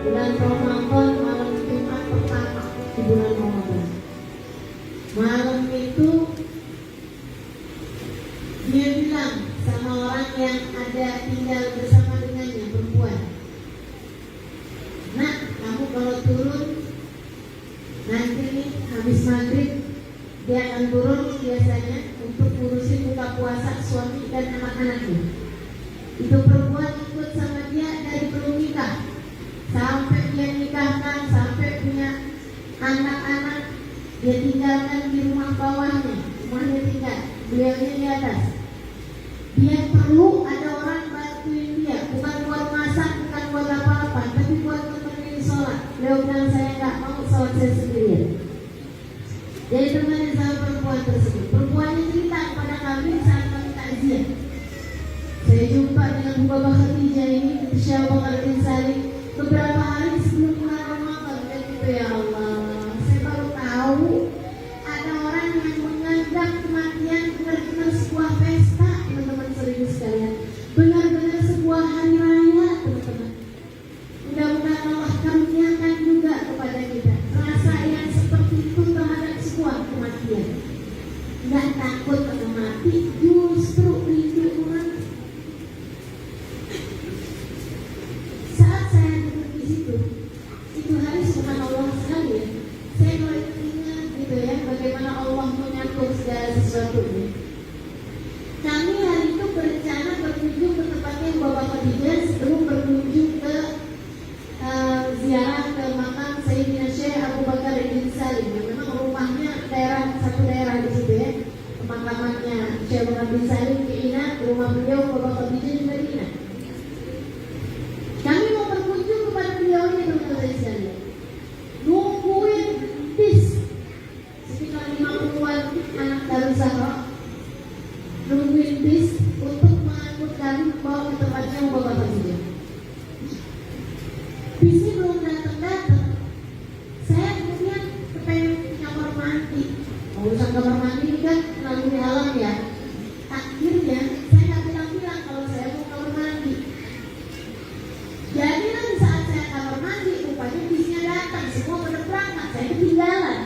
bulan Ramadan, malam Jumat pertama di bulan Ramadan. Malam itu dia bilang sama orang yang ada tinggal bersama dengannya, perempuan, "Nak, kamu kalau turun nanti nih habis maghrib dia akan turun biasanya untuk ngurusin buka puasa suami dan anak-anaknya." Itu perempuan ikut sama dia dari belum nikah sampai dia nikahkan, sampai punya anak-anak, dia tinggalkan di rumah bawahnya, rumahnya tinggal, beliaunya di atas. Dia perlu ada orang bantuin dia, bukan buat masak, bukan buat apa-apa, tapi buat nemenin sholat. Beliau bilang, "Saya nggak mau sholat saya sendirian." Jadi temenin sama perempuan tersebut. Perempuannya cerita kepada kami saat kami takziah. "Saya jumpa dengan Bu Baba Khadijah ini, Syekh Bakar bin Salim, beberapa hari sebelum bulan Ramadan." Dan itu, ya Allah, saya baru tahu ada orang yang menganggap kematian benar-benar sebuah pesta, teman-teman serius sekalian, benar-benar sebuah hari raya, teman-teman. Mudah-mudahan Allah karuniakan juga kepada kita rasa yang seperti itu terhadap sebuah kematian. Nggak takut akan mati, justru rindu orang. Saat saya duduk di situ, itu hari subhanallah sekali ya. Saya mulai ingat gitu ya, bagaimana Allah mengatur segala sesuatunya. Kami hari itu berencana berkunjung ke tempatnya Bapak Khadijah sebelum berkunjung ke ziarah ke makam Sayyidina Syekh Abu Bakar bin Salim. Memang rumahnya satu daerah di situ ya. Pemakamannya Syekh Bakar bin Salim di Ina, rumah beliau Bapak Khadijah di Madinah. Kami mau berkunjung kepada beliau ini, teman-teman sekalian. Nungguin bis sekitar 50-an anak Darul Zahra, nungguin bis untuk mengangkut kami bawa ke tempatnya Bapak Khadijah. Bisnya belum datang-datang. Saya kemudian kepengen ke kamar mandi. Urusan kamar mandi ini kan melalui alam ya. Akhirnya saya nggak bilang-bilang kalau saya mau kamar mandi. Jadi nanti saat saya kamar mandi, rupanya bisnya datang, semua pada berangkat, saya ketinggalan.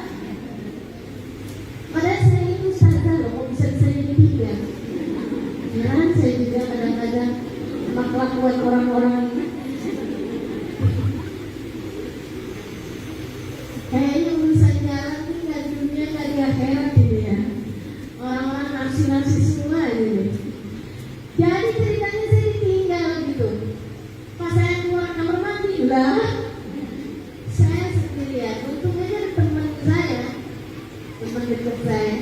Padahal saya itu sadar loh, kok bisa-bisa jadi tinggal. Jangan saya juga kadang-kadang sama kelakuan orang-orang ini. Kayaknya urusan jalan ini nggak di dunia, nggak di akhirat ini ya. Orang-orang nafsi-nafsi semua ini. Jadi ceritanya saya ditinggal gitu. Pas saya keluar kamar mandi, lah saya sendirian. Untung aja teman saya, teman dekat saya,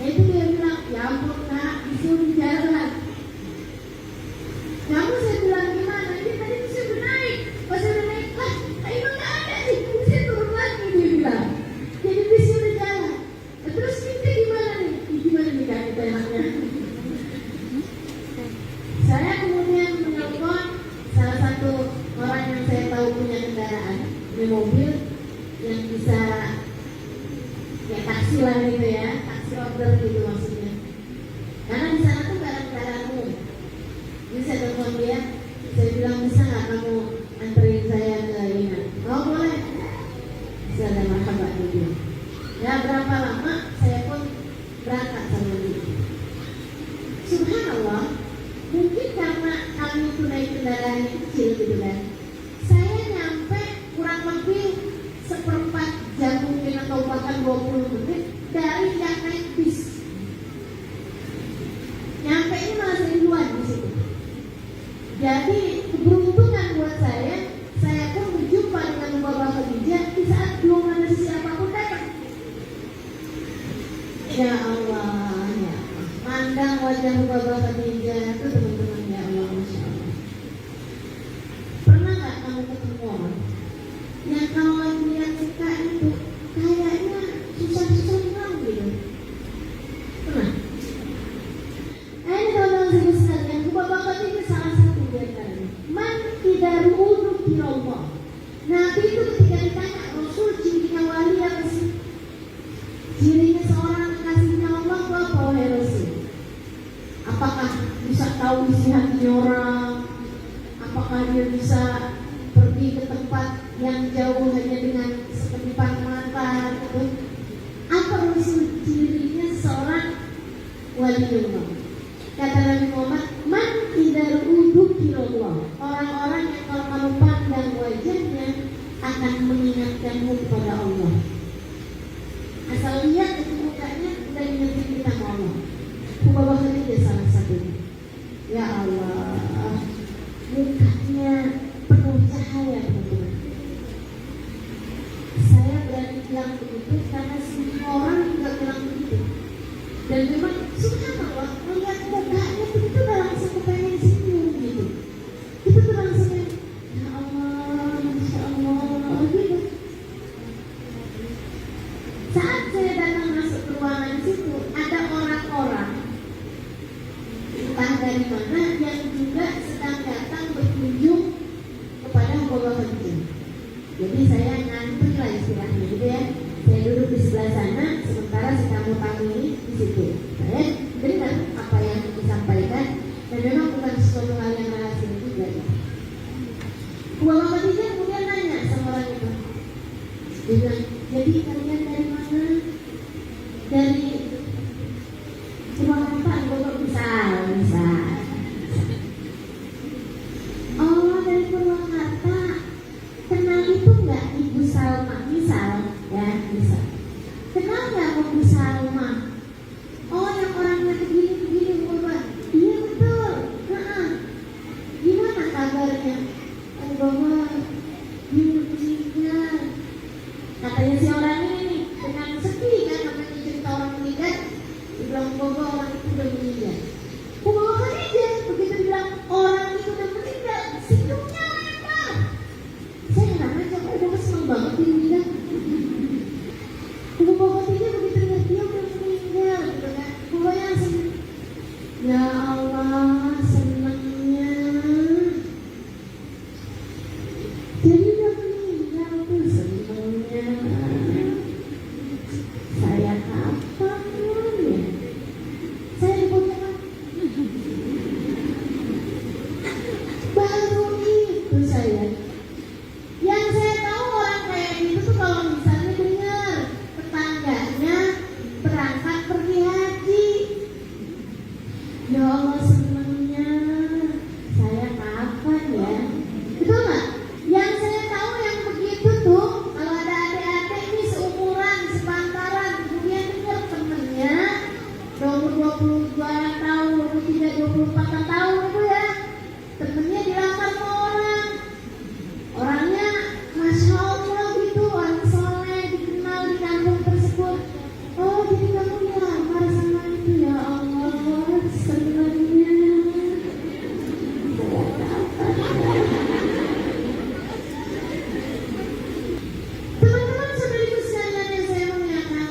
itu dia bilang, "Ya ampun Kak, disuruh jalan." Kamu, saya bilang, "Gimana? Ini tadi bisa naik." Pas saya naik, "Lah, emang nggak ada sih, bisa turun lagi," dia bilang. Jadi bisa udah jalan. Terus kita gimana nih? Gimana nih Kak kita enaknya? Saya kemudian menelpon salah satu orang yang saya tahu punya kendaraan, punya mobil yang bisa ya taksi lah gitu ya, taksi order gitu maksudnya. Karena di sana tuh nggak ada kendaraan umum. Jadi saya telepon dia, saya bilang, "Bisa nggak kamu anterin saya ke Ina?" "Oh boleh." Bisa, ada marhaban dia. Ya berapa lama saya pun berangkat sama dia. Subhanallah, mungkin karena kami itu naik kendaraan yang kecil gitu kan, saya nyampe kurang lebih seperempat jam mungkin atau bahkan 20 menit dari yang naik bis. Nyampe ini malah seribuan di situ. Jadi keberuntungan buat saya pun berjumpa dengan Bapak Khadijah di saat belum ada siapapun datang. Ya Allah, ya Allah. Mandang wajah Bapak Khadijah itu teman-teman, ya Allah, Masya Allah. Pernah nggak kamu ketemu orang yang kalau lagi lihat muka itu kayaknya susah-susah bilang gitu? Pernah? Ini teman-teman serius sekalian, Bapak Khadijah salah satu di antaranya. Man tidak ru'udu Allah. Nabi itu ketika ditanya, "Rasul cirinya wali apa sih?" Cirinya seorang kekasihnya Allah itu apa, wahai Rasul? Apakah bisa tahu isi hatinya orang? Apakah dia bisa pergi ke tempat yang jauh hanya dengan sekedipan mata gitu. Apa unsur cirinya seorang waliullah? Kata Nabi Muhammad, man idza udzukirallah, orang-orang yang kalau kamu pandang wajahnya akan mengingatkanmu kepada Allah. Asal lihat itu mukanya dan ingetin kita sama Allah. Bapa Khadijah salah satunya. Ya Allah, mukanya penuh cahaya teman-teman. Saya berani bilang begitu karena semua orang juga bilang begitu. Dan memang subhanallah, melihat mukanya begitu udah langsung kepengen senyum gitu. Itu tuh langsung ya Allah, Masya Allah gitu. Saat saya datang masuk ke ruangan situ, ada orang-orang entah dari mana yang juga sedang datang berkunjung kepada Bapak Khadijah. Jadi saya ngantri lah istilahnya gitu ya. Saya duduk di sebelah sana, sementara si tamu-tamu ini di situ. Saya dengar apa yang disampaikan dan memang bukan sesuatu hal yang rahasia juga ya. Bapak Khadijah kemudian nanya sama orang itu. Dia bilang, jadi kalian dari mana? Dari Purwakarta, Bapak misal. Oh, dari Purwakarta. Kenal itu enggak Ibu Salma? Misal, ya, misal. Kenal enggak Ibu Salma? Oh, yang orangnya begini, Bapak. Iya betul. Gimana kabarnya? Bapak, meninggal. Katanya si orang ini dengan sedih kan, namanya cerita orang meninggal. Dibilang Bapak, orang itu udah meninggal. Bapak Khadijah begitu bilang orang itu udah meninggal, senyumnya lebar. Saya heran aja, kok Bapak senang banget dia meninggal. Bapak Khadijah begitu lihat dia udah meninggal gitu kan. Bapaknya langsung, ya Allah, senangnya. Jadi udah meninggal tuh senangnya. Saya kapan ya? Saya dibutuhkan. Baru itu saya. Yang saya tahu orang kayak gitu tuh kalau misalnya dengar tetangganya berangkat pergi haji. Ya Allah senangnya. Saya kapan ya? Betul nggak? Yang saya tahu yang begitu tuh kalau ada adik-adik ini seumuran, sepantaran, kemudian dengar temennya 22 tahun, 23, 24 tahun itu ya, temennya dilamar sama orangnya Masya Allah gitu, orang soleh, dikenal di kampung tersebut. Oh jadi kamu dilamar sama itu, ya Allah senangnya. Teman-teman saudariku sekalian yang saya muliakan,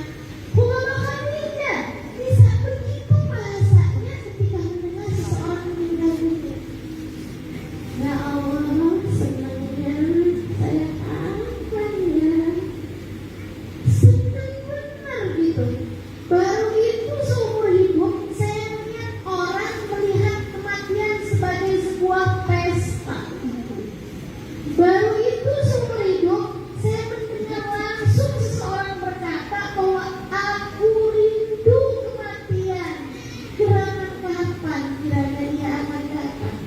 Bapak Khadijah bisa begitu bahasanya ketika mendengar seseorang meninggal dunia. Ya Allah, senangnya saya kapan ya? Senang benar gitu. Baru itu seumur hidup saya melihat orang melihat kematian sebagai sebuah pesta. Baru itu seumur hidup saya mendengar langsung seseorang berkata bahwa aku rindu kematian. Gerangan kapan kiranya ia akan datang?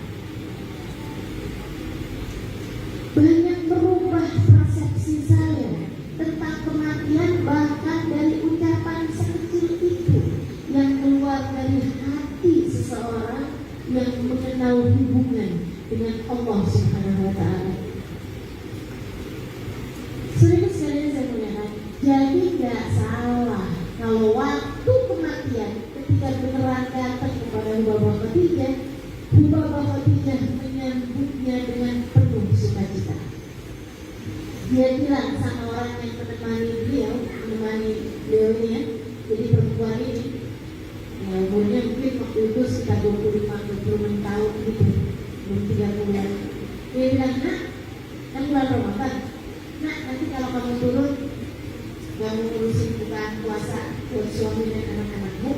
Banyak berubah persepsi saya tentang kematian, bahkan dari ucapan sekecil itu yang keluar dari hati seseorang yang mengenal hubungan dengan Allah Subhanahu wa Ta'ala. Saudara sekalian saya muliakan, jadi gak salah kalau waktu kematian ketika beneran datang kepada Bapak Khadijah, Bapak Khadijah menyambutnya dengan penuh sukacita. Dia bilang sama orang yang menemani beliau ini ya, jadi perempuan ini, ya umurnya mungkin waktu itu sekitar 25-26 tahun gitu, belum 30. Dia bilang, nak, kan bulan Ramadan, nak nanti kalau kamu turun, kamu ngurusin bukan puasa buat suami dan anak-anakmu,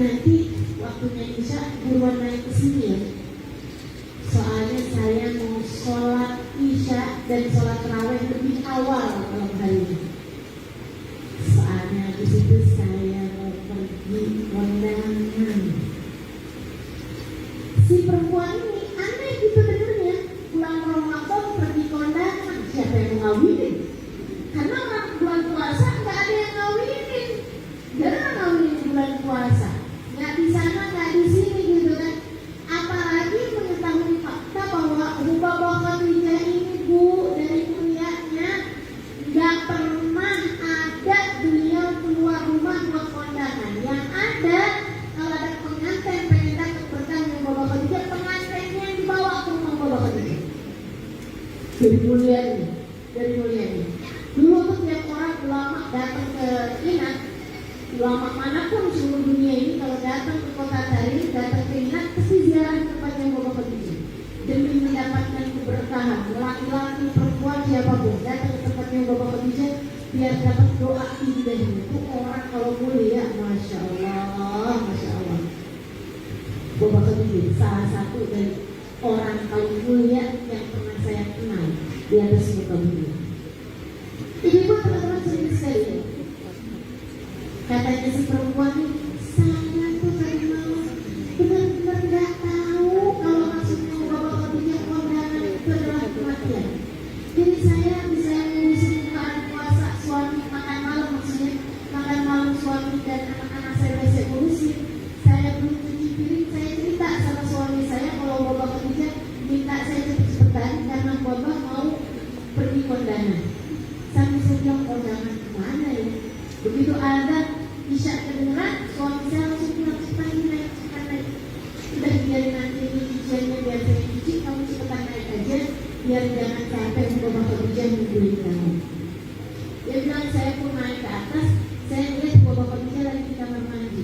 nanti waktunya Isya buruan naik ke sini ya. Soalnya saya mau sholat dan sholat tarawih lebih awal malam hari ini. Soalnya di situ saya mau pergi kondangan. Si perempuan ini aneh gitu dengernya, pulang Ramadan pergi kondangan, siapa yang mau ngawinin? Karena bulan puasa nggak ada yang ngawinin, jarang ngawinin bulan puasa. Nggak di sana, nggak di sini gitu kan. Apalagi mengetahui fakta bahwa Rubabah Khadijah ini Bu dari kuliahnya nggak pernah ada beliau keluar rumah buat kondangan. Yang ada kalau ada pengantin pengen dapat berkah yang Rubabah Khadijah, pengantinnya yang dibawa ke rumah Rubabah Khadijah. Dari mulia ini, dari mulia ini. Dulu tuh tiap orang ulama datang ke Inat, ulama manapun seluruh dunia ini kalau datang ke kota Tarim, datang ke Inat, pasti ziarah tempatnya Rubabah Khadijah demi mendapatkan keberkahan. Laki-laki, perempuan, siapapun datang ke tempatnya Rubabah Khadijah biar dapat doa indahnya. Itu orang kalau mulia, masya Allah, masya Allah. Rubabah Khadijah salah satu dari orang kaum mulia yang pernah saya kenal di atas muka bumi. Ibu teman-teman sering sekali. Katanya si perempuan ini, saya tuh tadi malam benar-benar nggak tahu kalau maksudnya Rubabah Khadijah kondangan itu adalah kematian. Jadi saya bisa mengisi bukaan puasa suami makan malam, maksudnya makan malam suami dan anak-anak saya ngurusi. Saya belum cuci piring, saya cerita sama suami saya kalau Rubabah Khadijah minta saya cepet-cepetan karena Rubabah mau pergi kondangan. Sampai saya bilang kondangan kemana ya? Begitu ada Isya kedengeran, suami saya langsung bilang cepetan naik. Udah biarin nanti ini cuciannya biar saya cuci, kamu cepetan naik aja biar jangan capek Rubabah Khadijah nungguin kamu. Dia bilang saya pun naik ke atas, saya lihat Rubabah Khadijah lagi di kamar mandi.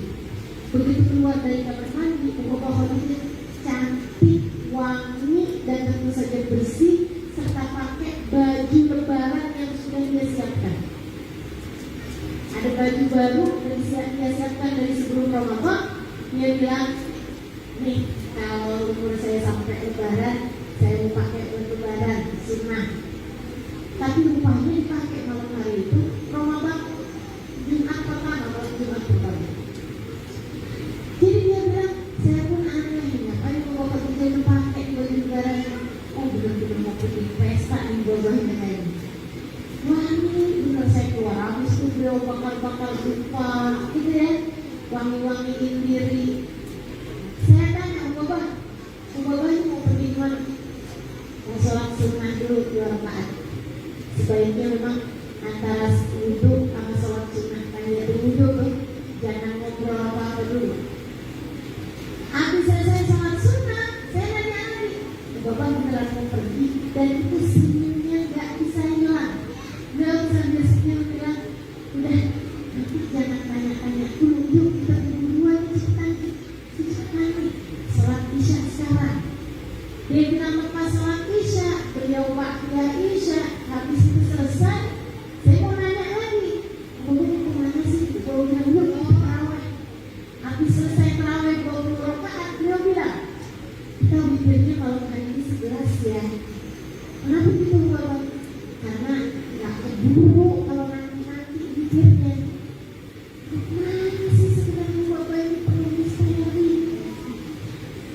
Begitu keluar dari kamar mandi, Rubabah Khadijah cantik, wangi dan tentu saja bersih serta pakai baju lebaran yang sudah dia siapkan. Ada baju baru yang dia siapkan dari sebelum Ramadan. Dia bilang, nih kalau umur saya sampai lebaran, saya mau pakai buat lebaran sunnah. Tapi rupanya dipakai malam hari itu Ramadan Jumat pertama, malam Jumat pertama. Jadi dia bilang, saya pun aneh, ngapain Rubabah Khadijah itu pakai baju lebaran? Oh benar-benar mau pergi pesta nih Rubabahnya kayak ini. Wangi, benar saya keluar habis itu beliau bakal lupa gitu ya, wangi-wangiin diri. Saya tanya Rubabah ini mau pergi kemana? Mau sholat sunnah dulu 2 rakaat. Sebaiknya memang antara wudhu sama sholat sunnah, tanya wudhu tuh, jangan ngobrol apa-apa dulu. Habis selesai sholat sunnah, saya nanya lagi, Rubabah beneran mau pergi, dan itu senyumnya gak bisa hilang. Beliau sambil senyum bilang, udah nanti jangan tanya-tanya dulu, yuk kita berdua cepetan sholat isya sekarang. Dia bilang lepas sholat isya, beliau waktu isya, habis itu selesai, saya mau nanya lagi, Rubabah kemana sih? Beliau bilang yuk kita tarawih. Habis selesai tarawih 20 rakaat, beliau bilang, kita witirnya malam hari ini 11 ya. Kenapa gitu Rubabah? Karena gak keburu kalau nanti witirnya. Mana sih sebenarnya Rubabah ini perlu misteri?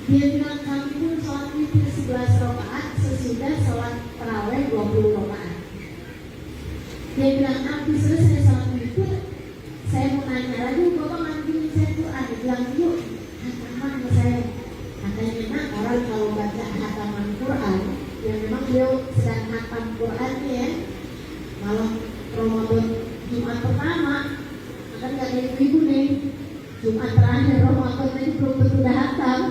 Dia bilang kami pun sholat witir 11 rakaat sesudah sholat tarawih 20 rakaat. Dia bilang habis selesai sholat witir, saya mau nanya lagi, Rubabah mandiin saya Quran. Dia bilang yuk hataman ke saya. Katanya nak orang kalau baca hataman Quran, yang memang beliau sedang hatam Quran ya, malam Ramadan Jumat pertama, akan gak ada ibu nih, Jumat terakhir Ramadan tadi belum tentu dah hatam.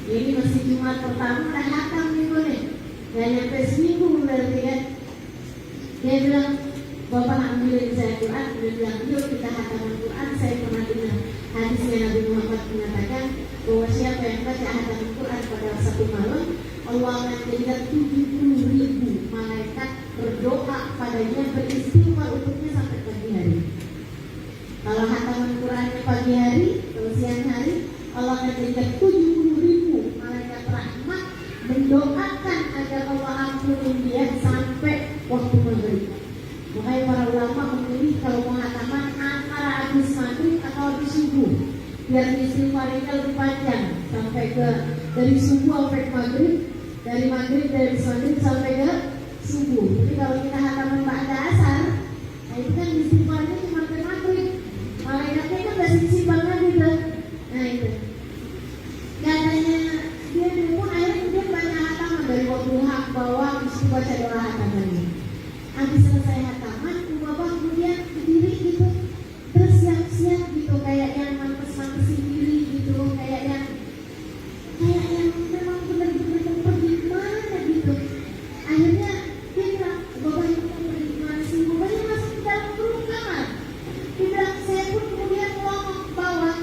Ini masih Jumat pertama dah hatam ibu nih, gak nyampe seminggu berarti kan. Dia bilang, Bapak ambilin saya Quran. Dia bilang, yuk kita hataman Quran. Saya pernah dengar hadisnya Nabi Muhammad mengatakan bahwa siapa yang baca hataman Quran pada satu malam, Allah akan jadikan 70.000 malaikat berdoa padanya, beristighfar untuknya sampai pagi hari. Kalau hataman Qurannya pagi hari, kalau siang hari, Allah akan jadikan 70.000 malaikat rahmat mendoakan agar Allah ampuni subuh, biar istighfarnya lebih panjang sampai ke dari subuh sampai ke maghrib, dari maghrib sampai ke subuh. Tapi kalau kita hataman ba'da asar, nah itu kan istighfarnya cuma ke maghrib, malaikatnya kan udah sisi banget gitu. Nah itu katanya dia pun akhirnya dia banyak hataman dari waktu hak bawah, mesti baca doa hatamannya. Habis selesai hataman, Bapak kemudian berdiri gitu, terus siap-siap gitu, kayak yang mantes-mantesin diri gitu, kayak yang memang benar-benar mau pergi kemana gitu. Akhirnya dia bilang, Bapak itu mau pergi kemana sih? Bapaknya masuk ke dalam kurung kamar. Dia bilang, saya pun kemudian ngomong ke bawah,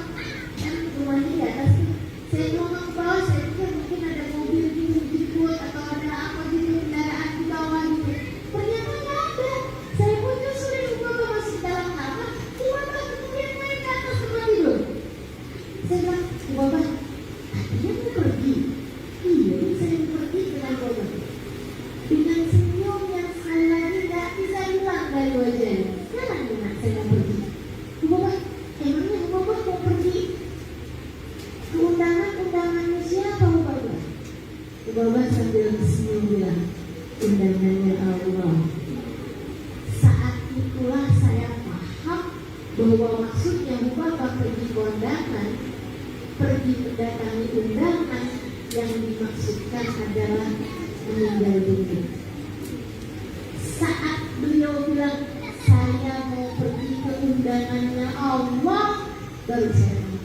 kan rumahnya di atas tuh. Saya ngomong ke bawah, saya pikir mungkin ada mobil gitu jemput atau ada apa gitu, kendaraan di bawah gitu. Ternyata nggak ada. Saya pun nyusulin Bapak masuk ke dalam kamar, Bapak kemudian naik ke atas tempat tidur. Saya bilang, Bapak, dia mau pergi. Iya, saya mau pergi dengan Bapak. Dengan senyum yang sekali lagi nggak bisa hilang dari wajahnya. Sekarang benar saya mau pergi. Bapak, emangnya Bapak mau pergi? Undangannya siapa Bapak? Bapak sambil senyum bilang, undangannya Allah. Saat itulah saya paham bahwa maksudnya Bapak pergi kondangan, pergi mendatangi undangan, yang dimaksudkan adalah meninggal dunia. Saat beliau bilang saya mau pergi ke undangannya Allah, baru saya mau.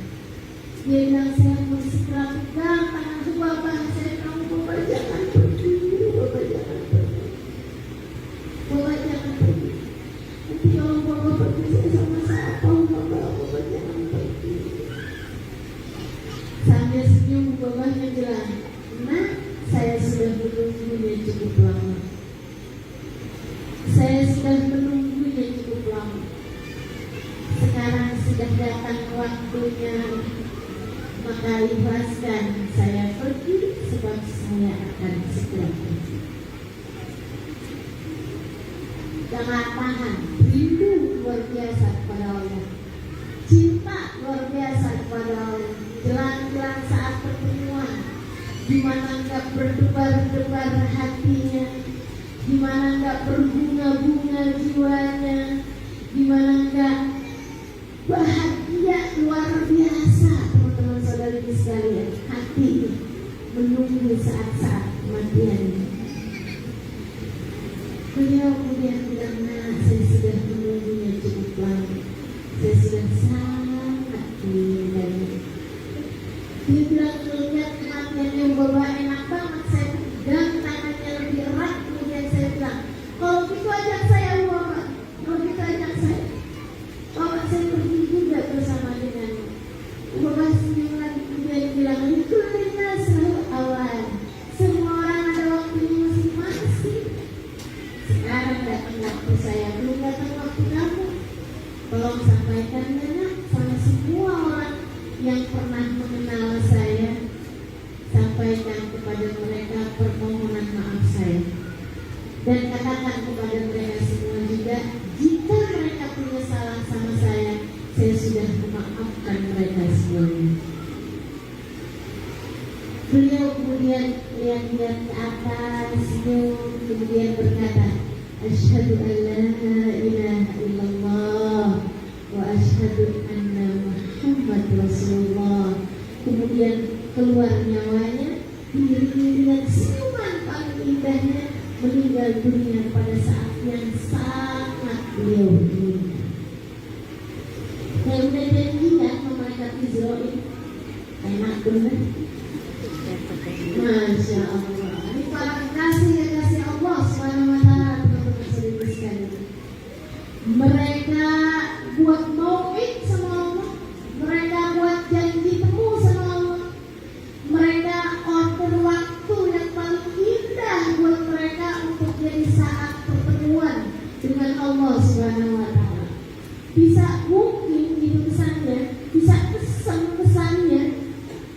Dia bilang saya mau segera pegang tangan Bapak. Saya bilang Bapak jangan pergi, Bapak jangan pergi, Bapak jangan pergi. Nanti kalau Bapak pergi saya sama siapa? Bapak jangan pergi. Sambil senyum Bapaknya bilang, nah saya sudah menunggunya cukup lama. Saya sudah menunggunya cukup lama. Sekarang sudah datang waktunya. Maka ikhlaskan saya pergi, sebab saya akan segera pergi. Jangan tahan, rindu luar biasa kepada Allah, cinta luar biasa kepada Allah. Jelang-jelang saat pertemuan, di mana enggak berdebar-debar hatinya, di mana enggak berbunga-bunga jiwanya, di mana enggak bahagia luar biasa, teman-teman saudari sekalian, hati menunggu saat-saat kematiannya. Beliau kemudian bilang, nah saya sudah menunggunya cukup lama, saya sudah sangat menginginkannya. Dia bilang melihat kematiannya Bapak enak banget, saya pegang tangannya lebih erat, kemudian saya bilang, kalau gitu ajak saya Bapak, kalau gitu ajak saya. Bapak saya pergi juga bersama denganmu. Bapak senyum lagi kemudian bilang, itu adalah selalu awal. Semua orang ada waktunya masing-masing. Sekarang datang waktu saya, belum datang waktu kamu. Tolong sampaikan dengan sama semua orang yang pernah mengenal saya. Sampaikan kepada mereka permohonan maaf saya. Dan katakan kepada mereka semua juga, jika mereka punya salah sama saya sudah memaafkan mereka semuanya. Beliau kemudian lihat-lihat ke atas, senyum, kemudian berkata, Asyhadu an la ilaha illallah wa asyhadu anna Muhammad Rasulullah. Kemudian keluar nyawanya, diiringi dengan senyuman paling indahnya, meninggal dunia pada saat yang sangat beliau inginkan. Saya udah janji ya sama malaikat Israel, enak bener. Masya Allah, ini para kekasih Allah Subhanahu wa Ta'ala, teman-teman saudara sekalian. Mereka buat mau'id sama Allah, mereka buat janji temu sama Allah, mereka order waktu yang paling indah buat mereka untuk jadi saat pertemuan dengan Allah Subhanahu wa Ta'ala. Bisa mungkin itu pesannya, bisa pesan-pesannya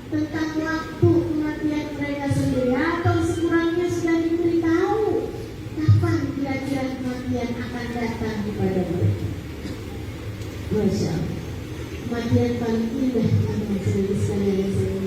tentang waktu kematian mereka sendiri, atau sekurangnya sudah diberitahu kapan kira-kira kematian akan datang kepada mereka. Masya Allah. kematian paling indah teman-teman sekalian yang saya